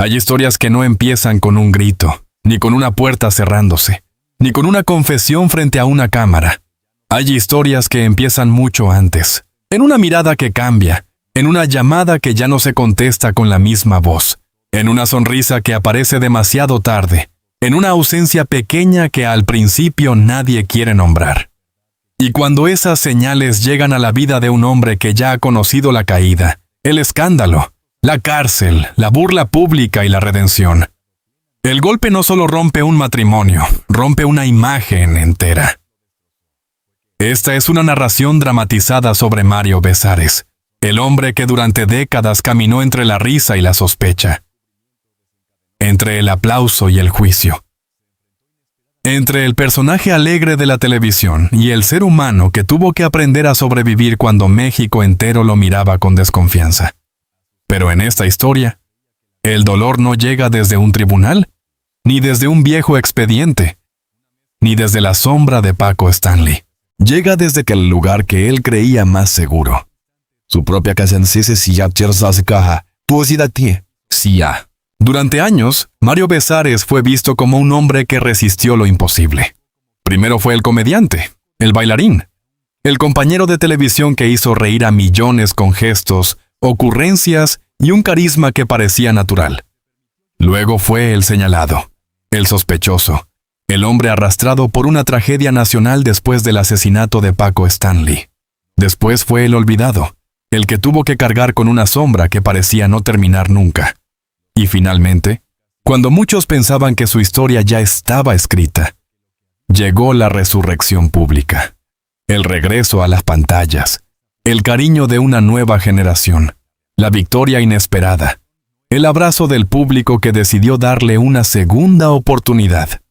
Hay historias que no empiezan con un grito, ni con una puerta cerrándose, ni con una confesión frente a una cámara. Hay historias que empiezan mucho antes, en una mirada que cambia, en una llamada que ya no se contesta con la misma voz, en una sonrisa que aparece demasiado tarde, en una ausencia pequeña que al principio nadie quiere nombrar. Y cuando esas señales llegan a la vida de un hombre que ya ha conocido la caída, el escándalo, la cárcel, la burla pública y la redención, el golpe no solo rompe un matrimonio, rompe una imagen entera. Esta es una narración dramatizada sobre Mario Besares, el hombre que durante décadas caminó entre la risa y la sospecha, entre el aplauso y el juicio, entre el personaje alegre de la televisión y el ser humano que tuvo que aprender a sobrevivir cuando México entero lo miraba con desconfianza. Pero en esta historia, el dolor no llega desde un tribunal, ni desde un viejo expediente, ni desde la sombra de Paco Stanley. Llega desde el lugar que él creía más seguro. Su propia casa en Sia. Durante años, Mario Besares fue visto como un hombre que resistió lo imposible. Primero fue el comediante, el bailarín, el compañero de televisión que hizo reír a millones con gestos, ocurrencias y un carisma que parecía natural. Luego fue el señalado, el sospechoso, el hombre arrastrado por una tragedia nacional después del asesinato de Paco Stanley. Después fue el olvidado, el que tuvo que cargar con una sombra que parecía no terminar nunca. Y finalmente, cuando muchos pensaban que su historia ya estaba escrita, llegó la resurrección pública, el regreso a las pantallas, el cariño de una nueva generación, la victoria inesperada, el abrazo del público que decidió darle una segunda oportunidad.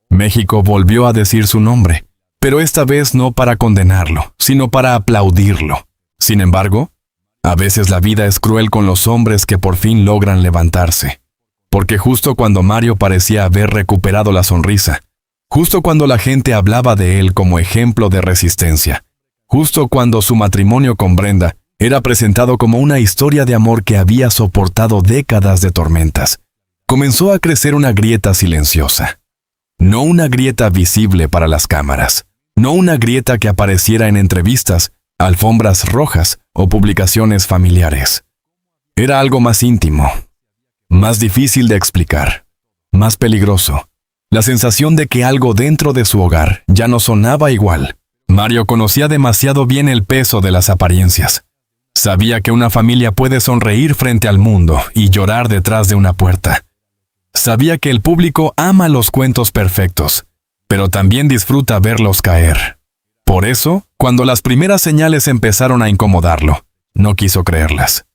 México volvió a decir su nombre, pero esta vez no para condenarlo, sino para aplaudirlo. Sin embargo, a veces la vida es cruel con los hombres que por fin logran levantarse. Porque justo cuando Mario parecía haber recuperado la sonrisa, justo cuando la gente hablaba de él como ejemplo de resistencia, justo cuando su matrimonio con Brenda era presentado como una historia de amor que había soportado décadas de tormentas, comenzó a crecer una grieta silenciosa. No una grieta visible para las cámaras, no una grieta que apareciera en entrevistas, alfombras rojas o publicaciones familiares. Era algo más íntimo, más difícil de explicar, más peligroso. La sensación de que algo dentro de su hogar ya no sonaba igual. Mario conocía demasiado bien el peso de las apariencias. Sabía que una familia puede sonreír frente al mundo y llorar detrás de una puerta. Sabía que el público ama los cuentos perfectos, pero también disfruta verlos caer. Por eso, cuando las primeras señales empezaron a incomodarlo, no quiso creerlas.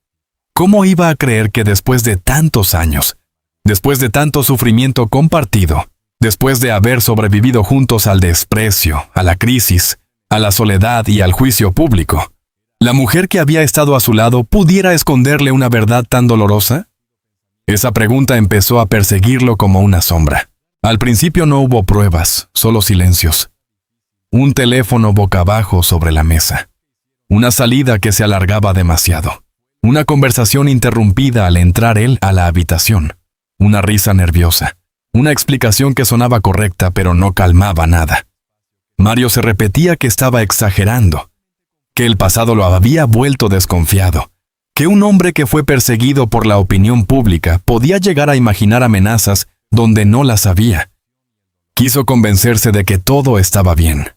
¿Cómo iba a creer que después de tantos años, después de tanto sufrimiento compartido, después de haber sobrevivido juntos al desprecio, a la crisis, a la soledad y al juicio público, la mujer que había estado a su lado pudiera esconderle una verdad tan dolorosa? Esa pregunta empezó a perseguirlo como una sombra. Al principio no hubo pruebas, solo silencios. Un teléfono boca abajo sobre la mesa. Una salida que se alargaba demasiado. Una conversación interrumpida al entrar él a la habitación. Una risa nerviosa. Una explicación que sonaba correcta pero no calmaba nada. Mario se repetía que estaba exagerando, que el pasado lo había vuelto desconfiado, que un hombre que fue perseguido por la opinión pública podía llegar a imaginar amenazas donde no las había. Quiso convencerse de que todo estaba bien.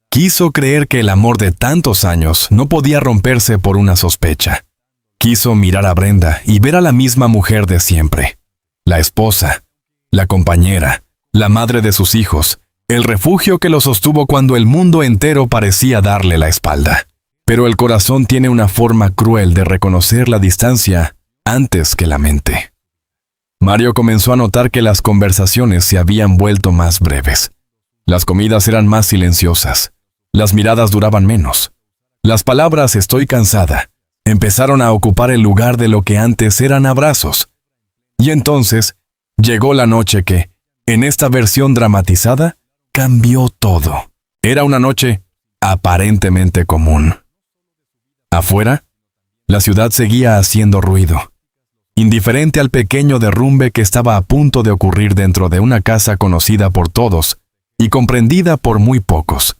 Quiso creer que el amor de tantos años no podía romperse por una sospecha. Quiso mirar a Brenda y ver a la misma mujer de siempre. La esposa, la compañera, la madre de sus hijos, el refugio que lo sostuvo cuando el mundo entero parecía darle la espalda. Pero el corazón tiene una forma cruel de reconocer la distancia antes que la mente. Mario comenzó a notar que las conversaciones se habían vuelto más breves. Las comidas eran más silenciosas. Las miradas duraban menos. Las palabras "estoy cansada" empezaron a ocupar el lugar de lo que antes eran abrazos. Y entonces llegó la noche que, en esta versión dramatizada, cambió todo. Era una noche aparentemente común. Afuera, la ciudad seguía haciendo ruido. indiferente al pequeño derrumbe que estaba a punto de ocurrir dentro de una casa conocida por todos y comprendida por muy pocos.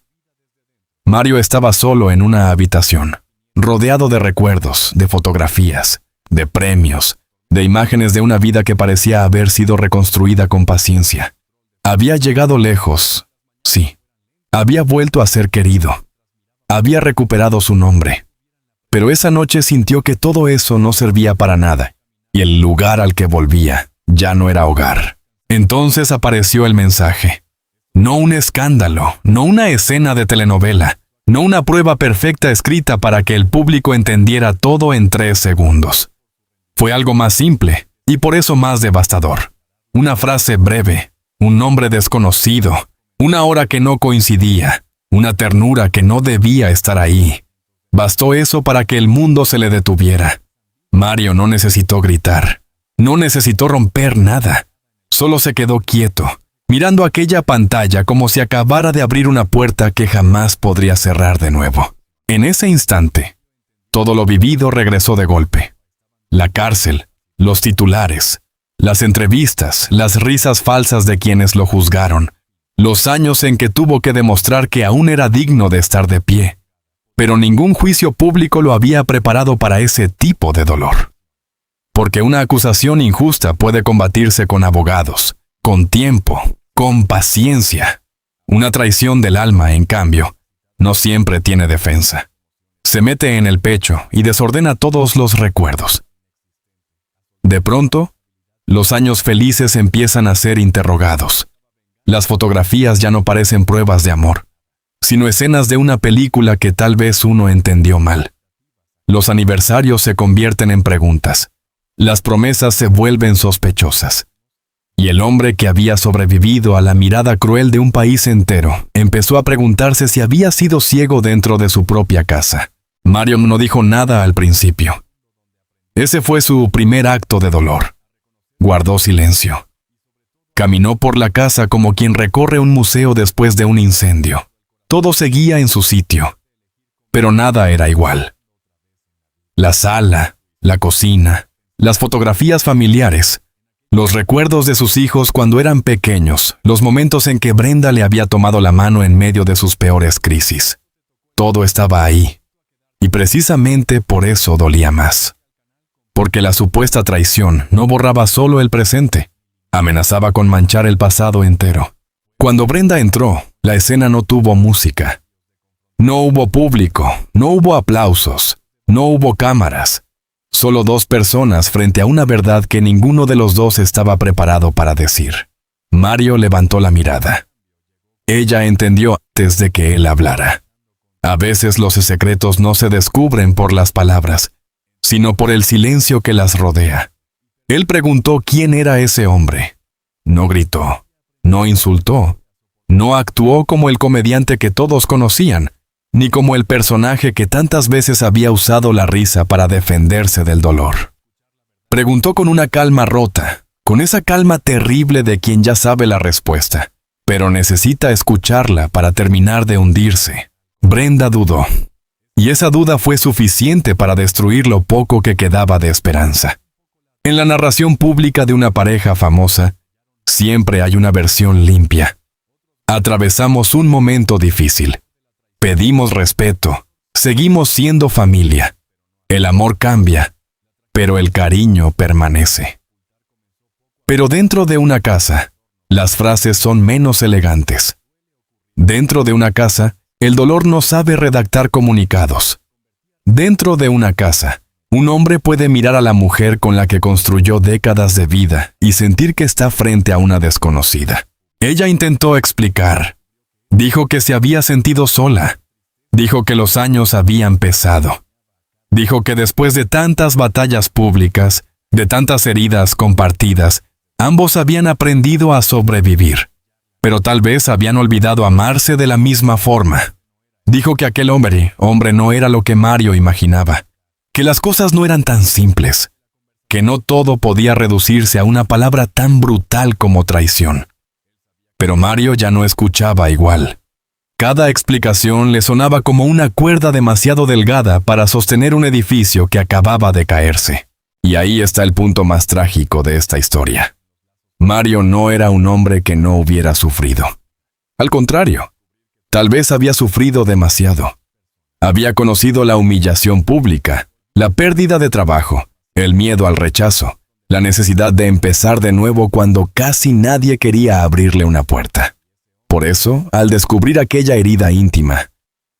Mario estaba solo en una habitación, rodeado de recuerdos, de fotografías, de premios, de imágenes de una vida que parecía haber sido reconstruida con paciencia. Había llegado lejos, sí. Había vuelto a ser querido. Había recuperado su nombre. Pero esa noche sintió que todo eso no servía para nada, y el lugar al que volvía ya no era hogar. Entonces apareció el mensaje. No un escándalo, no una escena de telenovela, no una prueba perfecta escrita para que el público entendiera todo en 3 segundos. Fue algo más simple, y por eso más devastador. Una frase breve, un nombre desconocido, una hora que no coincidía, una ternura que no debía estar ahí. Bastó eso para que el mundo se le detuviera. Mario no necesitó gritar, no necesitó romper nada. Solo se quedó quieto, mirando aquella pantalla como si acabara de abrir una puerta que jamás podría cerrar de nuevo. En ese instante, todo lo vivido regresó de golpe. La cárcel, los titulares, las entrevistas, las risas falsas de quienes lo juzgaron, los años en que tuvo que demostrar que aún era digno de estar de pie. Pero ningún juicio público lo había preparado para ese tipo de dolor. Porque una acusación injusta puede combatirse con abogados, con tiempo, con paciencia. Una traición del alma, en cambio, no siempre tiene defensa. Se mete en el pecho y desordena todos los recuerdos. De pronto, los años felices empiezan a ser interrogados. Las fotografías ya no parecen pruebas de amor, sino escenas de una película que tal vez uno entendió mal. Los aniversarios se convierten en preguntas. Las promesas se vuelven sospechosas. Y el hombre que había sobrevivido a la mirada cruel de un país entero empezó a preguntarse si había sido ciego dentro de su propia casa. Mario no dijo nada al principio. Ese fue su primer acto de dolor. Guardó silencio. Caminó por la casa como quien recorre un museo después de un incendio. Todo seguía en su sitio, pero nada era igual. La sala, la cocina, las fotografías familiares, los recuerdos de sus hijos cuando eran pequeños, los momentos en que Brenda le había tomado la mano en medio de sus peores crisis. Todo estaba ahí, y precisamente por eso dolía más. Porque la supuesta traición no borraba solo el presente, amenazaba con manchar el pasado entero. Cuando Brenda entró, la escena no tuvo música. No hubo público, no hubo aplausos, no hubo cámaras. Solo 2 personas frente a una verdad que ninguno de los dos estaba preparado para decir. Mario levantó la mirada. Ella entendió antes de que él hablara. A veces los secretos no se descubren por las palabras, sino por el silencio que las rodea. Él preguntó quién era ese hombre. No gritó, no insultó, no actuó como el comediante que todos conocían, ni como el personaje que tantas veces había usado la risa para defenderse del dolor. Preguntó con una calma rota, con esa calma terrible de quien ya sabe la respuesta, pero necesita escucharla para terminar de hundirse. Brenda dudó, y esa duda fue suficiente para destruir lo poco que quedaba de esperanza. En la narración pública de una pareja famosa, siempre hay una versión limpia. Atravesamos un momento difícil. Pedimos respeto. Seguimos siendo familia. El amor cambia, pero el cariño permanece. Pero dentro de una casa, las frases son menos elegantes. Dentro de una casa, el dolor no sabe redactar comunicados. Dentro de una casa, un hombre puede mirar a la mujer con la que construyó décadas de vida y sentir que está frente a una desconocida. Ella intentó explicar. Dijo que se había sentido sola. Dijo que los años habían pesado. Dijo que después de tantas batallas públicas, de tantas heridas compartidas, ambos habían aprendido a sobrevivir. Pero tal vez habían olvidado amarse de la misma forma. Dijo que aquel hombre no era lo que Mario imaginaba. Que las cosas no eran tan simples, que no todo podía reducirse a una palabra tan brutal como traición. Pero Mario ya no escuchaba igual. Cada explicación le sonaba como una cuerda demasiado delgada para sostener un edificio que acababa de caerse. Y ahí está el punto más trágico de esta historia. Mario no era un hombre que no hubiera sufrido. Al contrario, tal vez había sufrido demasiado. Había conocido la humillación pública, la pérdida de trabajo, el miedo al rechazo, la necesidad de empezar de nuevo cuando casi nadie quería abrirle una puerta. Por eso, al descubrir aquella herida íntima,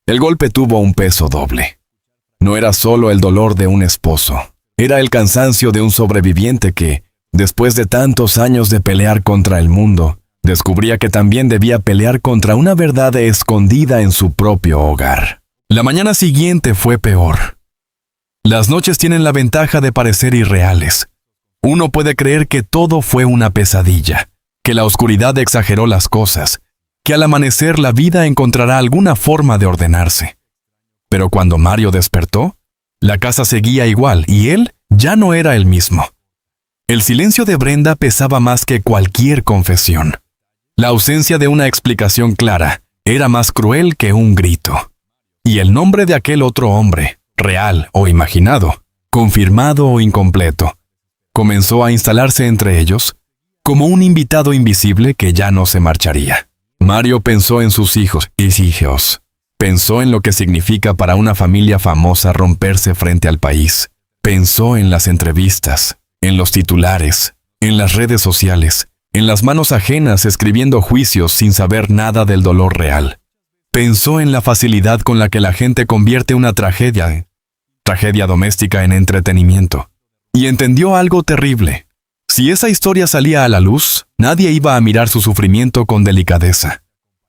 el golpe tuvo un peso doble. No era solo el dolor de un esposo, era el cansancio de un sobreviviente que, después de tantos años de pelear contra el mundo, descubría que también debía pelear contra una verdad escondida en su propio hogar. La mañana siguiente fue peor. Las noches tienen la ventaja de parecer irreales. Uno puede creer que todo fue una pesadilla, que la oscuridad exageró las cosas, que al amanecer la vida encontrará alguna forma de ordenarse. Pero cuando Mario despertó, la casa seguía igual y él ya no era el mismo. El silencio de Brenda pesaba más que cualquier confesión. La ausencia de una explicación clara era más cruel que un grito. Y el nombre de aquel otro hombre, real o imaginado, confirmado o incompleto, comenzó a instalarse entre ellos como un invitado invisible que ya no se marcharía. Mario pensó en sus hijos y hijos. Pensó en lo que significa para una familia famosa romperse frente al país. Pensó en las entrevistas, en los titulares, en las redes sociales, en las manos ajenas escribiendo juicios sin saber nada del dolor real. Pensó en la facilidad con la que la gente convierte una tragedia doméstica en entretenimiento. Y entendió algo terrible. Si esa historia salía a la luz, nadie iba a mirar su sufrimiento con delicadeza.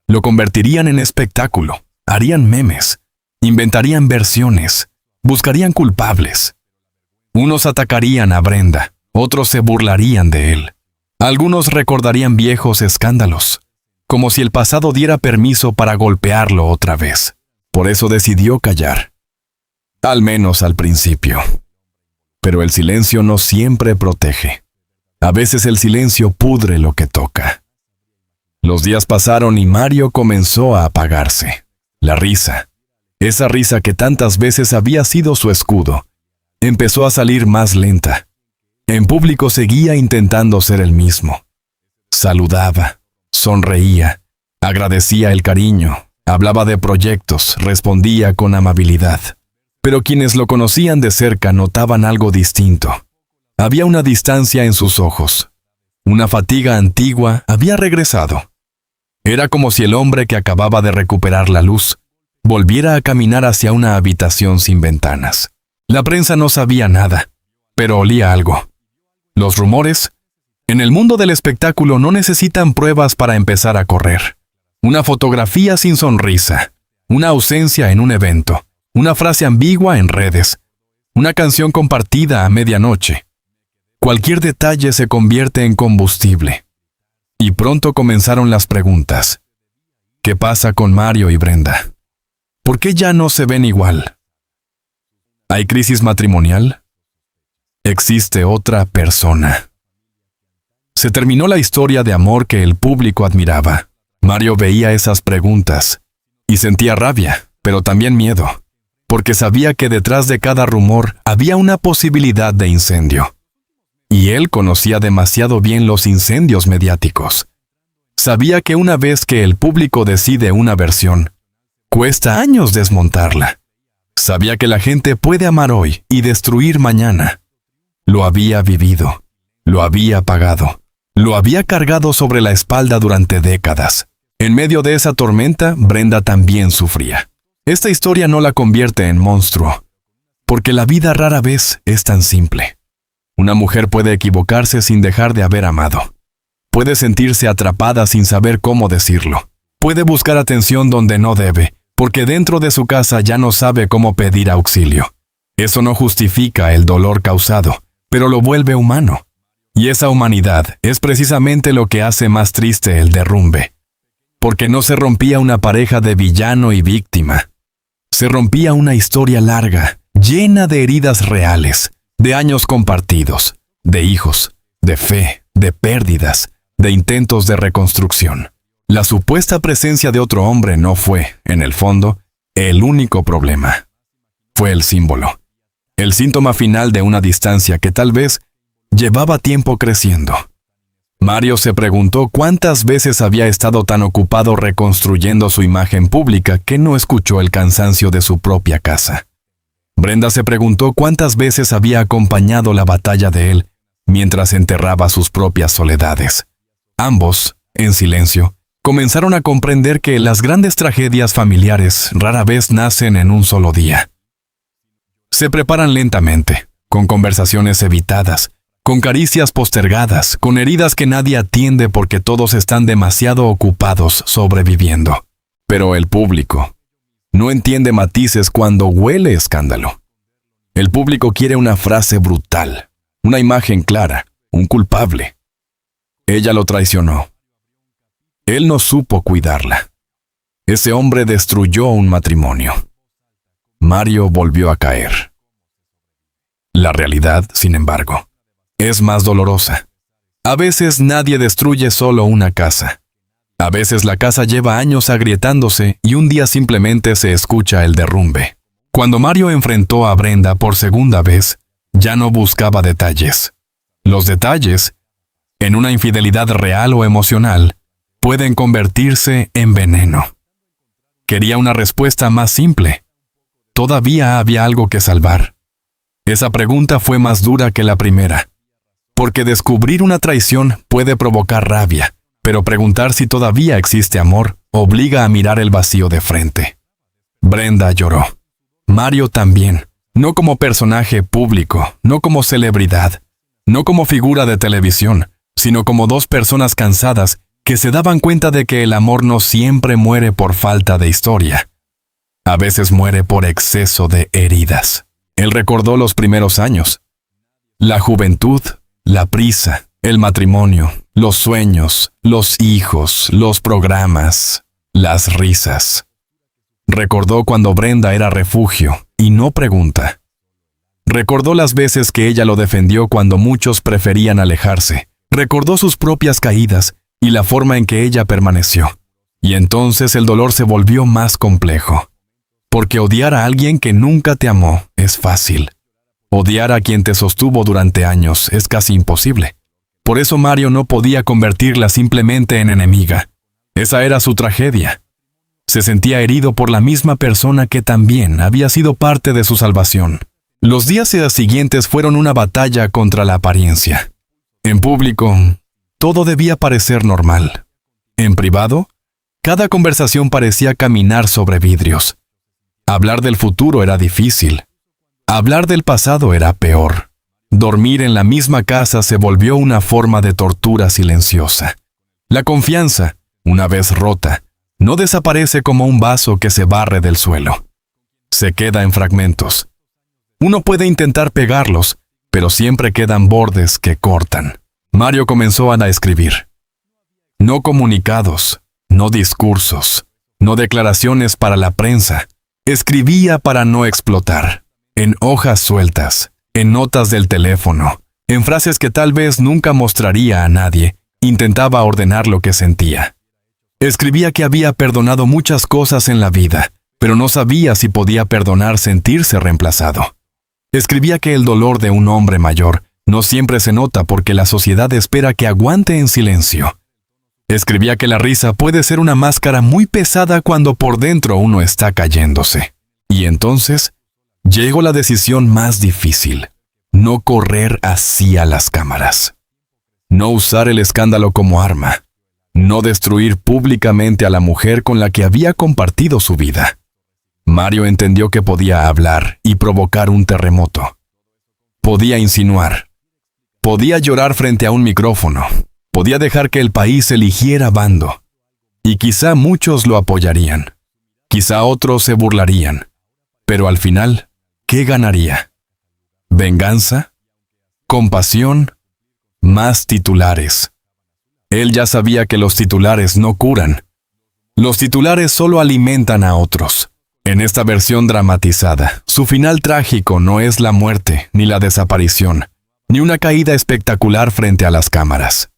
Lo convertirían en espectáculo, harían memes, inventarían versiones, buscarían culpables. Unos atacarían a Brenda, otros se burlarían de él. Algunos recordarían viejos escándalos, como si el pasado diera permiso para golpearlo otra vez. Por eso decidió callar. Al menos al principio. Pero el silencio no siempre protege. A veces el silencio pudre lo que toca. Los días pasaron y Mario comenzó a apagarse. La risa, esa risa que tantas veces había sido su escudo, empezó a salir más lenta. En público seguía intentando ser el mismo. Saludaba, sonreía, agradecía el cariño, hablaba de proyectos, respondía con amabilidad. Pero quienes lo conocían de cerca notaban algo distinto. Había una distancia en sus ojos. Una fatiga antigua había regresado. Era como si el hombre que acababa de recuperar la luz volviera a caminar hacia una habitación sin ventanas. La prensa no sabía nada, pero olía algo. Los rumores, en el mundo del espectáculo, no necesitan pruebas para empezar a correr. Una fotografía sin sonrisa, una ausencia en un evento, una frase ambigua en redes, una canción compartida a medianoche. Cualquier detalle se convierte en combustible. Y pronto comenzaron las preguntas. ¿Qué pasa con Mario y Brenda? ¿Por qué ya no se ven igual? ¿Hay crisis matrimonial? ¿Existe otra persona? Se terminó la historia de amor que el público admiraba. Mario veía esas preguntas y sentía rabia, pero también miedo, porque sabía que detrás de cada rumor había una posibilidad de incendio. Y él conocía demasiado bien los incendios mediáticos. Sabía que una vez que el público decide una versión, cuesta años desmontarla. Sabía que la gente puede amar hoy y destruir mañana. Lo había vivido, lo había pagado, lo había cargado sobre la espalda durante décadas. En medio de esa tormenta, Brenda también sufría. Esta historia no la convierte en monstruo, porque la vida rara vez es tan simple. Una mujer puede equivocarse sin dejar de haber amado. Puede sentirse atrapada sin saber cómo decirlo. Puede buscar atención donde no debe, porque dentro de su casa ya no sabe cómo pedir auxilio. Eso no justifica el dolor causado, pero lo vuelve humano. Y esa humanidad es precisamente lo que hace más triste el derrumbe. Porque no se rompía una pareja de villano y víctima. Se rompía una historia larga, llena de heridas reales, de años compartidos, de hijos, de fe, de pérdidas, de intentos de reconstrucción. La supuesta presencia de otro hombre no fue, en el fondo, el único problema. Fue el símbolo. el síntoma final de una distancia que tal vez llevaba tiempo creciendo. Mario se preguntó cuántas veces había estado tan ocupado reconstruyendo su imagen pública que no escuchó el cansancio de su propia casa. Brenda se preguntó cuántas veces había acompañado la batalla de él mientras enterraba sus propias soledades. Ambos, en silencio, comenzaron a comprender que las grandes tragedias familiares rara vez nacen en un solo día. Se preparan lentamente, con conversaciones evitadas, con caricias postergadas, con heridas que nadie atiende porque todos están demasiado ocupados sobreviviendo. Pero el público no entiende matices cuando huele escándalo. El público quiere una frase brutal, una imagen clara, un culpable. Ella lo traicionó. Él no supo cuidarla. Ese hombre destruyó un matrimonio. Mario volvió a caer. La realidad, sin embargo, es más dolorosa. A veces nadie destruye solo una casa. A veces la casa lleva años agrietándose y un día simplemente se escucha el derrumbe. Cuando Mario enfrentó a Brenda por segunda vez, ya no buscaba detalles. Los detalles, en una infidelidad real o emocional, pueden convertirse en veneno. Quería una respuesta más simple. ¿Todavía había algo que salvar? Esa pregunta fue más dura que la primera. Porque descubrir una traición puede provocar rabia, pero preguntar si todavía existe amor obliga a mirar el vacío de frente. Brenda lloró. Mario también, no como personaje público, no como celebridad, no como figura de televisión, sino como dos personas cansadas que se daban cuenta de que el amor no siempre muere por falta de historia. A veces muere por exceso de heridas. Él recordó los primeros años. La juventud, la prisa, el matrimonio, los sueños, los hijos, los programas, las risas. Recordó cuando Brenda era refugio y no pregunta. Recordó las veces que ella lo defendió cuando muchos preferían alejarse. Recordó sus propias caídas y la forma en que ella permaneció. Y entonces el dolor se volvió más complejo. Porque odiar a alguien que nunca te amó es fácil. Odiar a quien te sostuvo durante años es casi imposible. Por eso Mario no podía convertirla simplemente en enemiga. Esa era su tragedia. Se sentía herido por la misma persona que también había sido parte de su salvación. Los días siguientes fueron una batalla contra la apariencia. En público, todo debía parecer normal. En privado, cada conversación parecía caminar sobre vidrios. Hablar del futuro era difícil. Hablar del pasado era peor. Dormir en la misma casa se volvió una forma de tortura silenciosa. La confianza, una vez rota, no desaparece como un vaso que se barre del suelo. Se queda en fragmentos. Uno puede intentar pegarlos, pero siempre quedan bordes que cortan. Mario comenzó a escribir. No comunicados, no discursos, no declaraciones para la prensa. Escribía para no explotar. En hojas sueltas, en notas del teléfono, en frases que tal vez nunca mostraría a nadie, intentaba ordenar lo que sentía. Escribía que había perdonado muchas cosas en la vida, pero no sabía si podía perdonar sentirse reemplazado. Escribía que el dolor de un hombre mayor no siempre se nota porque la sociedad espera que aguante en silencio. Escribía que la risa puede ser una máscara muy pesada cuando por dentro uno está cayéndose. Y entonces llegó la decisión más difícil: no correr hacia las cámaras. No usar el escándalo como arma. No destruir públicamente a la mujer con la que había compartido su vida. Mario entendió que podía hablar y provocar un terremoto. Podía insinuar. Podía llorar frente a un micrófono. Podía dejar que el país eligiera bando. Y quizá muchos lo apoyarían. Quizá otros se burlarían. Pero al final, ¿qué ganaría? ¿Venganza? ¿Compasión? Más titulares. Él ya sabía que los titulares no curan. Los titulares solo alimentan a otros. En esta versión dramatizada, su final trágico no es la muerte, ni la desaparición, ni una caída espectacular frente a las cámaras.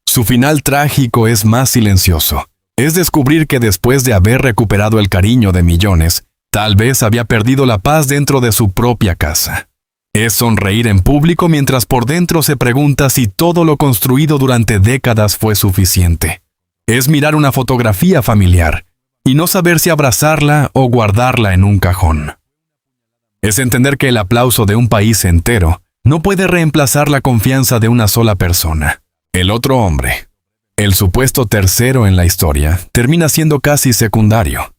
Su final trágico es más silencioso. Es descubrir que después de haber recuperado el cariño de millones, tal vez había perdido la paz dentro de su propia casa. Es sonreír en público mientras por dentro se pregunta si todo lo construido durante décadas fue suficiente. Es mirar una fotografía familiar y no saber si abrazarla o guardarla en un cajón. Es entender que el aplauso de un país entero no puede reemplazar la confianza de una sola persona. El otro hombre, el supuesto tercero en la historia, termina siendo casi secundario.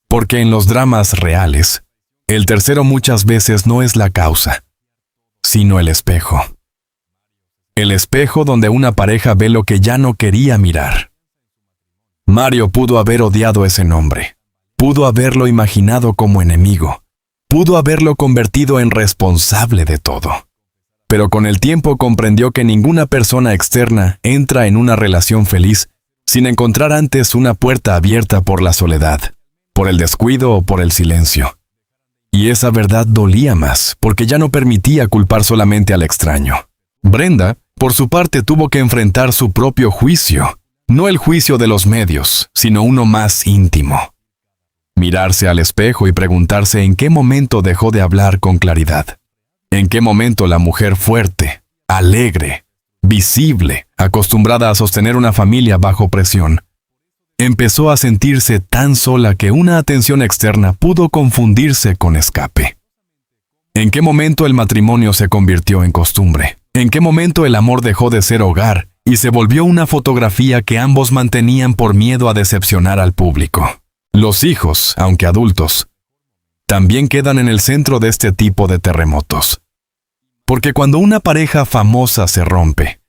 Porque en los dramas reales, el tercero muchas veces no es la causa, sino el espejo. El espejo donde una pareja ve lo que ya no quería mirar. Mario pudo haber odiado ese nombre, pudo haberlo imaginado como enemigo, pudo haberlo convertido en responsable de todo. Pero con el tiempo comprendió que ninguna persona externa entra en una relación feliz sin encontrar antes una puerta abierta por la soledad, por el descuido o por el silencio. Y esa verdad dolía más, porque ya no permitía culpar solamente al extraño. Brenda, por su parte, tuvo que enfrentar su propio juicio, no el juicio de los medios, sino uno más íntimo. Mirarse al espejo y preguntarse en qué momento dejó de hablar con claridad. En qué momento la mujer fuerte, alegre, visible, acostumbrada a sostener una familia bajo presión, empezó a sentirse tan sola que una atención externa pudo confundirse con escape. ¿En qué momento el matrimonio se convirtió en costumbre? ¿En qué momento el amor dejó de ser hogar y se volvió una fotografía que ambos mantenían por miedo a decepcionar al público? Los hijos, aunque adultos, también quedan en el centro de este tipo de terremotos. Porque cuando una pareja famosa se rompe,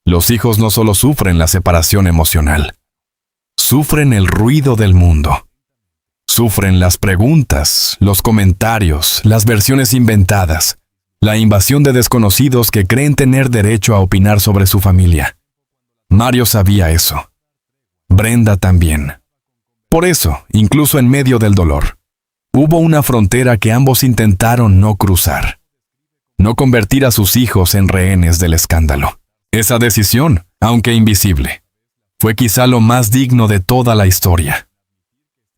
los hijos no solo sufren la separación emocional, sufren el ruido del mundo. Sufren las preguntas, los comentarios, las versiones inventadas, la invasión de desconocidos que creen tener derecho a opinar sobre su familia. Mario sabía eso. Brenda también. Por eso, incluso en medio del dolor, hubo una frontera que ambos intentaron no cruzar. No convertir a sus hijos en rehenes del escándalo. Esa decisión, aunque invisible, fue quizá lo más digno de toda la historia.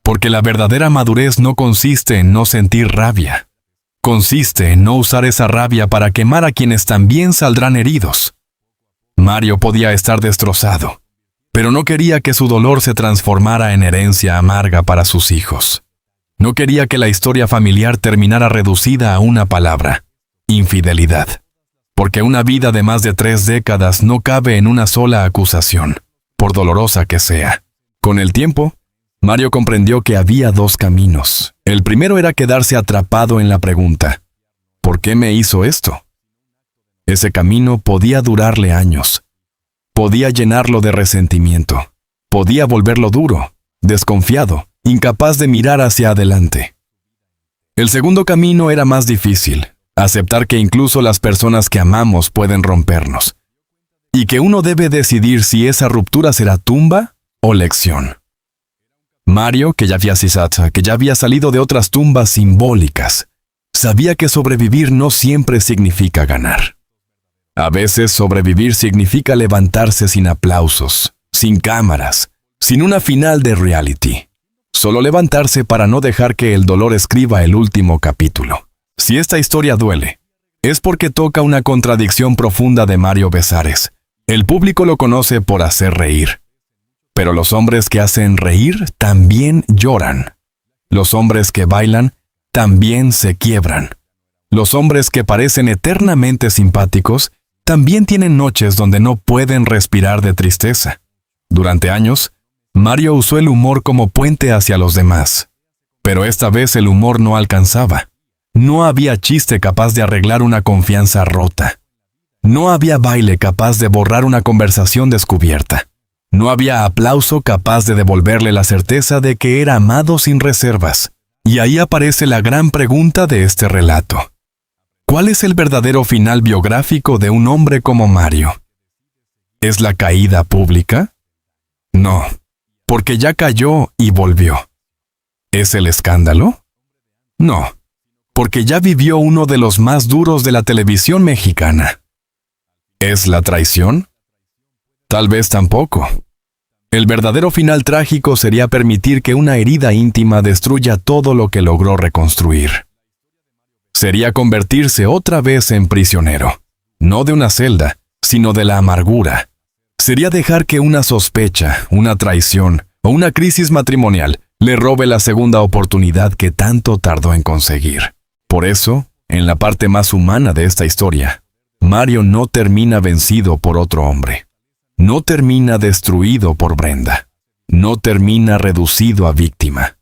Porque la verdadera madurez no consiste en no sentir rabia. Consiste en no usar esa rabia para quemar a quienes también saldrán heridos. Mario podía estar destrozado, pero no quería que su dolor se transformara en herencia amarga para sus hijos. No quería que la historia familiar terminara reducida a una palabra: infidelidad. Porque una vida de más de 3 décadas no cabe en una sola acusación, por dolorosa que sea. Con el tiempo, Mario comprendió que había 2 caminos. El primero era quedarse atrapado en la pregunta: ¿por qué me hizo esto? Ese camino podía durarle años. Podía llenarlo de resentimiento. Podía volverlo duro, desconfiado, incapaz de mirar hacia adelante. El segundo camino era más difícil: aceptar que incluso las personas que amamos pueden rompernos. Y que uno debe decidir si esa ruptura será tumba o lección. Mario, que ya había salido de otras tumbas simbólicas, sabía que sobrevivir no siempre significa ganar. A veces sobrevivir significa levantarse sin aplausos, sin cámaras, sin una final de reality. Solo levantarse para no dejar que el dolor escriba el último capítulo. Si esta historia duele, es porque toca una contradicción profunda de Mario Besares. El público lo conoce por hacer reír. Pero los hombres que hacen reír también lloran. Los hombres que bailan también se quiebran. Los hombres que parecen eternamente simpáticos también tienen noches donde no pueden respirar de tristeza. Durante años, Mario usó el humor como puente hacia los demás. Pero esta vez el humor no alcanzaba. No había chiste capaz de arreglar una confianza rota. No había baile capaz de borrar una conversación descubierta. No había aplauso capaz de devolverle la certeza de que era amado sin reservas. Y ahí aparece la gran pregunta de este relato. ¿Cuál es el verdadero final biográfico de un hombre como Mario? ¿Es la caída pública? No, porque ya cayó y volvió. ¿Es el escándalo? No, porque ya vivió uno de los más duros de la televisión mexicana. ¿Es la traición? Tal vez tampoco. El verdadero final trágico sería permitir que una herida íntima destruya todo lo que logró reconstruir. sería convertirse otra vez en prisionero, no de una celda, sino de la amargura. Sería dejar que una sospecha, una traición o una crisis matrimonial le robe la segunda oportunidad que tanto tardó en conseguir. Por eso, en la parte más humana de esta historia, Mario no termina vencido por otro hombre. No termina destruido por Brenda. No termina reducido a víctima.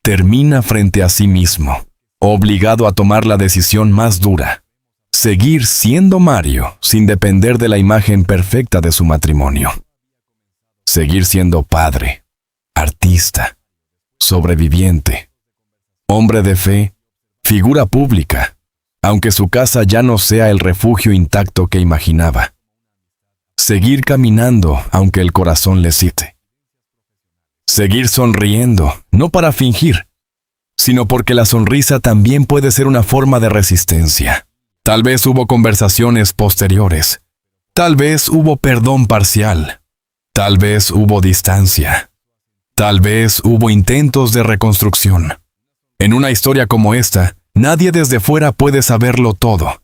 Termina frente a sí mismo, obligado a tomar la decisión más dura: seguir siendo Mario sin depender de la imagen perfecta de su matrimonio. Seguir siendo padre, artista, sobreviviente, hombre de fe, figura pública, aunque su casa ya no sea el refugio intacto que imaginaba. Seguir caminando aunque el corazón le cite. Seguir sonriendo, no para fingir, sino porque la sonrisa también puede ser una forma de resistencia. Tal vez hubo conversaciones posteriores. Tal vez hubo perdón parcial. Tal vez hubo distancia. Tal vez hubo intentos de reconstrucción. En una historia como esta, nadie desde fuera puede saberlo todo.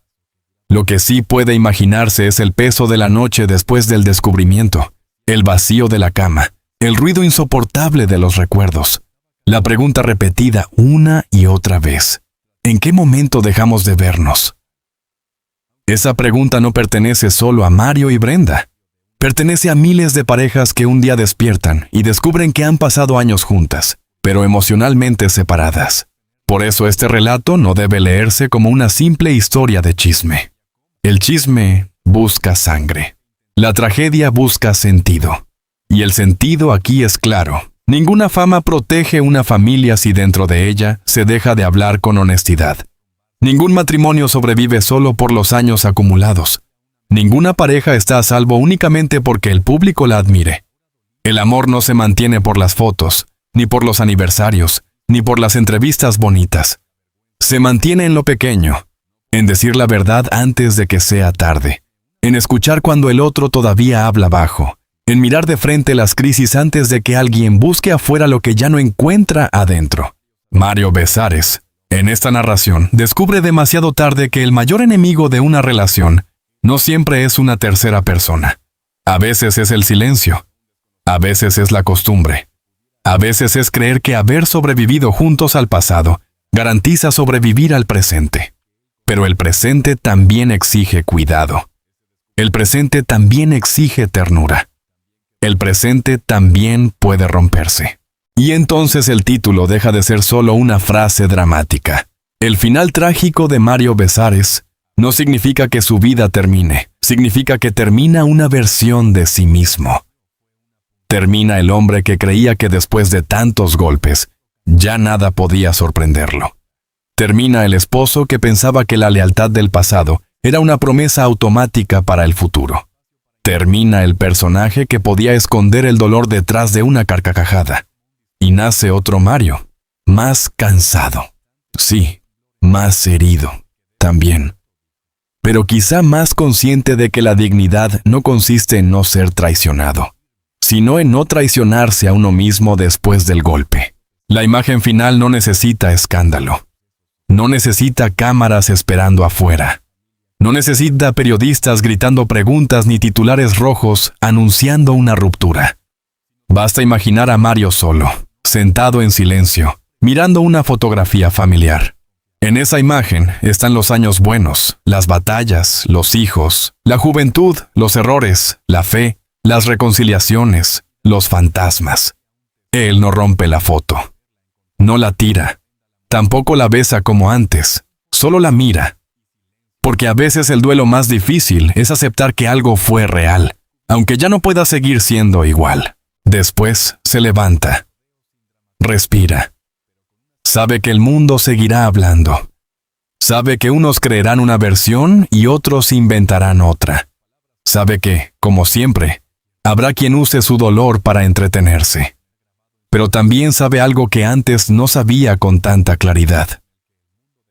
Lo que sí puede imaginarse es el peso de la noche después del descubrimiento, el vacío de la cama, el ruido insoportable de los recuerdos, la pregunta repetida una y otra vez: ¿en qué momento dejamos de vernos? Esa pregunta no pertenece solo a Mario y Brenda. Pertenece a miles de parejas que un día despiertan y descubren que han pasado años juntas, pero emocionalmente separadas. Por eso este relato no debe leerse como una simple historia de chisme. El chisme busca sangre. La tragedia busca sentido. Y el sentido aquí es claro. Ninguna fama protege una familia si dentro de ella se deja de hablar con honestidad. Ningún matrimonio sobrevive solo por los años acumulados. Ninguna pareja está a salvo únicamente porque el público la admire. El amor no se mantiene por las fotos, ni por los aniversarios, ni por las entrevistas bonitas. Se mantiene en lo pequeño, en decir la verdad antes de que sea tarde, en escuchar cuando el otro todavía habla bajo, en mirar de frente las crisis antes de que alguien busque afuera lo que ya no encuentra adentro. Mario Besares, en esta narración, descubre demasiado tarde que el mayor enemigo de una relación no siempre es una tercera persona. A veces es el silencio. A veces es la costumbre. A veces es creer que haber sobrevivido juntos al pasado garantiza sobrevivir al presente. Pero el presente también exige cuidado. El presente también exige ternura. El presente también puede romperse. Y entonces el título deja de ser solo una frase dramática. El final trágico de Mario Besares no significa que su vida termine, significa que termina una versión de sí mismo. Termina el hombre que creía que después de tantos golpes, ya nada podía sorprenderlo. Termina el esposo que pensaba que la lealtad del pasado era una promesa automática para el futuro. Termina el personaje que podía esconder el dolor detrás de una carcajada. Y nace otro Mario, más cansado. Sí, más herido, también. Pero quizá más consciente de que la dignidad no consiste en no ser traicionado, sino en no traicionarse a uno mismo después del golpe. La imagen final no necesita escándalo. No necesita cámaras esperando afuera. No necesita periodistas gritando preguntas ni titulares rojos anunciando una ruptura. Basta imaginar a Mario solo, sentado en silencio, mirando una fotografía familiar. En esa imagen están los años buenos, las batallas, los hijos, la juventud, los errores, la fe, las reconciliaciones, los fantasmas. Él no rompe la foto. No la tira. Tampoco la besa como antes. Solo la mira. Porque a veces el duelo más difícil es aceptar que algo fue real, aunque ya no pueda seguir siendo igual. Después se levanta. Respira. Sabe que el mundo seguirá hablando. Sabe que unos creerán una versión y otros inventarán otra. Sabe que, como siempre, habrá quien use su dolor para entretenerse. Pero también sabe algo que antes no sabía con tanta claridad.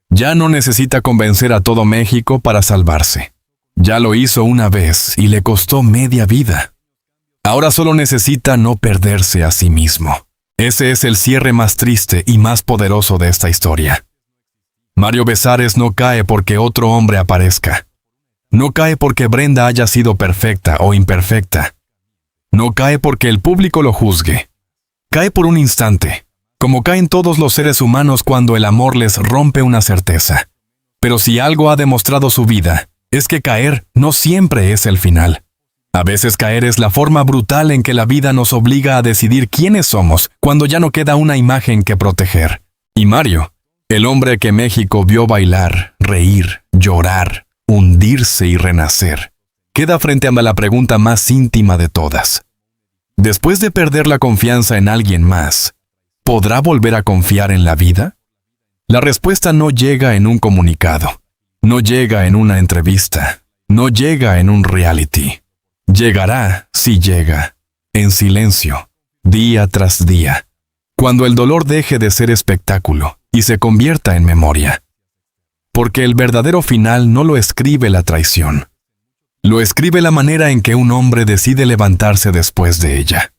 Ya no necesita convencer a todo México para salvarse. Ya lo hizo una vez y le costó media vida. Ahora solo necesita no perderse a sí mismo. Ese es el cierre más triste y más poderoso de esta historia. Mario Besares no cae porque otro hombre aparezca. No cae porque Brenda haya sido perfecta o imperfecta. No cae porque el público lo juzgue. Cae por un instante, como caen todos los seres humanos cuando el amor les rompe una certeza. Pero si algo ha demostrado su vida, es que caer no siempre es el final. A veces caer es la forma brutal en que la vida nos obliga a decidir quiénes somos cuando ya no queda una imagen que proteger. Y Mario, el hombre que México vio bailar, reír, llorar, hundirse y renacer, queda frente a la pregunta más íntima de todas. Después de perder la confianza en alguien más, ¿podrá volver a confiar en la vida? La respuesta no llega en un comunicado, no llega en una entrevista, no llega en un reality. Llegará, si llega, en silencio, día tras día, cuando el dolor deje de ser espectáculo y se convierta en memoria. Porque el verdadero final no lo escribe la traición. Lo escribe la manera en que un hombre decide levantarse después de ella.